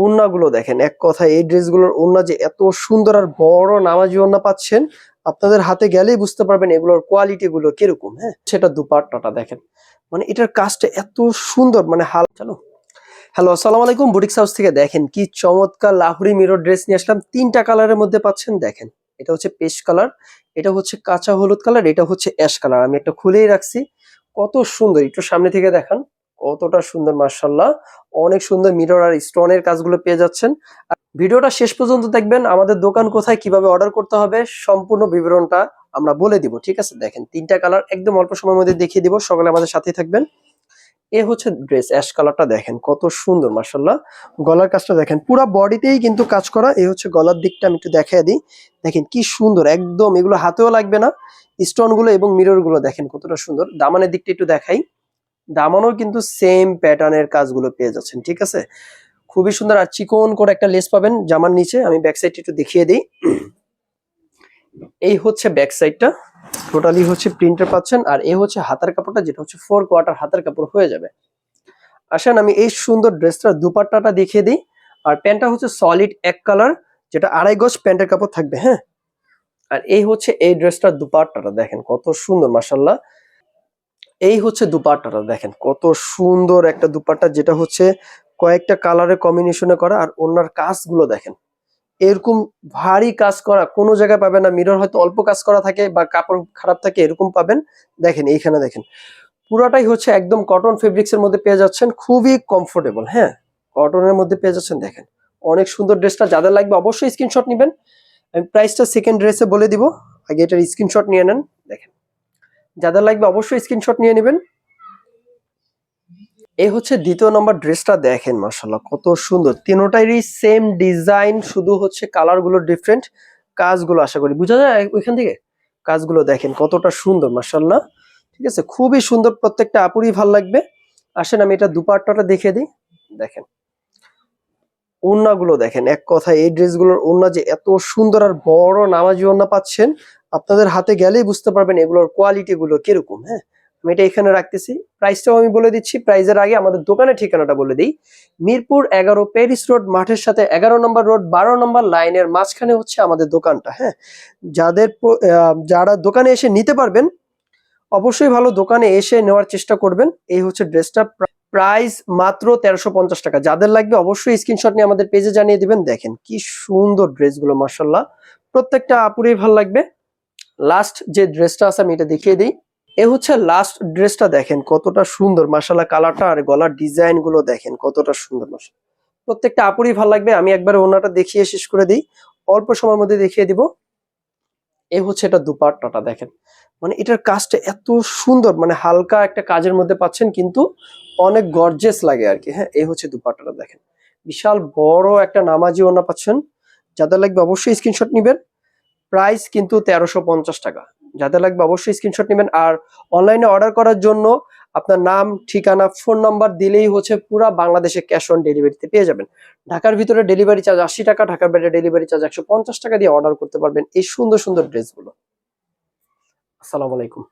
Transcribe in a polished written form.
ওড়নাগুলো দেখেন, এক কথায় এই ড্রেসগুলোর ওড়না যে এত সুন্দর আর বড় নামাজি ওড়না পাচ্ছেন, আপনাদের হাতে গেলেই বুঝতে পারবেন এগুলোর কোয়ালিটি গুলো কিরকম। হ্যাঁ, সেটা দুপাট্টাটা দেখেন, মানে এটার কাজটা এত সুন্দর, মানে চলো। হ্যালো, আসসালামু আলাইকুম। বুটিক্স হাউস থেকে দেখেন কি চমৎকার লাহোরি মিরর ড্রেস নিয়ে আসলাম। 3টা কালারের মধ্যে পাচ্ছেন। দেখেন, এটা হচ্ছে পেস্ট কালার, এটা হচ্ছে কাঁচা হলুদ কালার, এটা হচ্ছে অ্যাশ কালার। আমি একটা খুলেই রাখছি, কত সুন্দর, একটু সামনে থেকে দেখান কতটা সুন্দর, মাশাআল্লাহ। অনেক সুন্দর মিরর আর স্টোনের কাজগুলো পেয়ে যাচ্ছেন। ভিডিওটা শেষ পর্যন্ত দেখবেন। আমাদের দোকান কোথায়, কিভাবে অর্ডার করতে হবে, সম্পূর্ণ বিবরণটা আমরা বলে দিব, ঠিক আছে? দেখেন 3টা কালার একদম অল্প সময়ের মধ্যে দেখিয়ে দিব, সকালে আমাদের সাথেই থাকবেন। এ হচ্ছে ড্রেস, অ্যাশ কালারটা দেখেন কত সুন্দর, মাশাআল্লাহ। গলার কাজটা দেখেন, পুরো বডিতেই কিন্তু কাজ করা। এই হচ্ছে গলার দিকটা, আমি একটু দেখাই দিই। দেখেন কি সুন্দর, একদম এগুলো হাতেও লাগবে না। স্টোন গুলো এবং মিরর গুলো দেখেন কতটা সুন্দর। দামানের দিকটা একটু দেখাই, দামানও কিন্তু সেম প্যাটার্নের কাজগুলো পেয়ে যাচ্ছেন, ঠিক আছে? খুবই সুন্দর। আর চিকন করে একটা লেস পাবেন জামার নিচে। আমি ব্যাক সাইডটা একটু দেখিয়ে দিই। এই হচ্ছে ব্যাক সাইডটা, টোটালি হচ্ছে প্রিন্টার পাচ্ছেন। আর এই হচ্ছে হাতার কাপড়টা, যেটা হচ্ছে 4 কোয়ার্টার হাতার কাপড় হয়ে যাবে। আসেন আমি এই সুন্দর ড্রেসটার দুপাট্টাটা দেখিয়ে দিই। আর প্যান্টটা হচ্ছে সলিড এক কালার, যেটা 2.5 গজ প্যান্টের কাপড় থাকবে। হ্যাঁ, আর এই হচ্ছে এই ড্রেসটার দুপাট্টাটা দেখেন কত সুন্দর, মাশাআল্লাহ। এই হচ্ছে দুপাট্টাটা দেখেন কত সুন্দর একটা দুপাট্টা, যেটা হচ্ছে কয়েকটা কালারের কম্বিনেশনে করা। আর ওনার কাজগুলো দেখেন, এরকম ভারী কাজ করা কোনো জায়গায় পাবেন না। মিরর হয়তো অল্প কাজ করা থাকে বা কাপড় খারাপ থাকে, এরকম পাবেন। দেখেন এইখানে দেখেন, পুরাটাই হচ্ছে একদম কটন ফেব্রিক্স এর মধ্যে পেয়ে যাচ্ছেন, খুবই কমফোর্টেবল। হ্যাঁ, কটনের মধ্যে পেয়ে যাচ্ছেন। দেখেন অনেক সুন্দর ড্রেসটা, যাদের লাগবে অবশ্যই স্ক্রিনশট নেবেন। আমি প্রাইসটা সেকেন্ড ড্রেসে বলে দিব, আগে এটার স্ক্রিনশট নিয়ে নেন। দেখেন, যাদের লাগবে অবশ্যই স্ক্রিনশট নিয়ে নেবেন। এই হচ্ছে দ্বিতীয় নম্বর ড্রেসটা, দেখেন মাশাআল্লাহ কত সুন্দর। তিনটারই সেম ডিজাইন, শুধু হচ্ছে কালার গুলো ডিফারেন্ট। কাজগুলো আশা করি বোঝা যায় ওইখান থেকে। কাজগুলো দেখেন কতটা সুন্দর, মাশাআল্লাহ, ঠিক আছে? খুবই সুন্দর, প্রত্যেকটা আপুরই ভালো লাগবে। আসেন আমি এটা দুপাট্টাটা দেখিয়ে দিই। দেখেন ওড়নাগুলো দেখেন, এক কথায় এই ড্রেসগুলোর ওড়না যে এত সুন্দর আর বড় নামাজি ওড়না পাচ্ছেন, আপনাদের হাতে গেলেই বুঝতে পারবেন এগুলোর কোয়ালিটি গুলো কিরকম। হ্যাঁ, আমি এটা এখানে রাখতেছি। প্রাইসটাও আমি বলে দিচ্ছি। প্রাইসের আগে আমাদের দোকানের ঠিকানাটা বলে দিই। মিরপুর 11 প্যারিস রোড, মাঠের সাথে 11 নম্বর রোড, 12 নম্বর লাইনের মাঝখানে হচ্ছে আমাদের দোকানটা। হ্যাঁ, যারা দোকানে এসে নিতে পারবেন, অবশ্যই ভালো দোকানে এসে নেওয়ার চেষ্টা করবেন। এই হচ্ছে ড্রেসটা, প্রাইস মাত্র 1350 টাকা। যাদের লাগবে অবশ্যই স্ক্রিনশট নিয়ে আমাদের পেজে জানিয়ে দিবেন। দেখেন কি সুন্দর ড্রেসগুলো, মাশাআল্লাহ, প্রত্যেকটা আপুরেই ভালো লাগবে। লাস্ট যে ড্রেসটা আছে আমি এটা দেখিয়ে দিই। এ হচ্ছে লাস্ট ড্রেসটা, দেখেন কতটা সুন্দর, মাশাআল্লাহ। কালারটা আর গলার ডিজাইন গুলো দেখেন কতটা সুন্দর, মাশাআল্লাহ। প্রত্যেকটা আপুরই ভালো লাগবে। আমি একবার ওনাটা দেখিয়ে শেষ করে দিই, অল্প সময়ের মধ্যে দেখিয়ে দিব। এই হচ্ছে এটা দুপাট্টাটা দেখেন, মানে এটার কাজটা এত সুন্দর, মানে হালকা একটা কাজের মধ্যে পাচ্ছেন, কিন্তু অনেক গর্জিয়াস লাগে আর কি। হ্যাঁ, এই হচ্ছে দুপাট্টাটা দেখেন, বিশাল বড় একটা নামাজি ওড়না পাচ্ছেন। যাদের লাগবে অবশ্যই স্ক্রিনশট নিবেন। প্রাইস কিন্তু 1350 টাকা। যাদের লাগবে অবশ্যই স্ক্রিনশট নেবেন। আর অনলাইনে অর্ডার করার জন্য আপনার নাম, ঠিকানা, ফোন নাম্বার দিলেই হচ্ছে পুরা বাংলাদেশে ক্যাশ অন ডেলিভারিতে পেয়ে যাবেন। ঢাকার ভিতরে ডেলিভারি চার্জ 80 টাকা, ঢাকার বাইরে ডেলিভারি চার্জ 150 টাকা দিয়ে অর্ডার করতে পারবেন এই সুন্দর সুন্দর ড্রেসগুলো। আসসালামু আলাইকুম।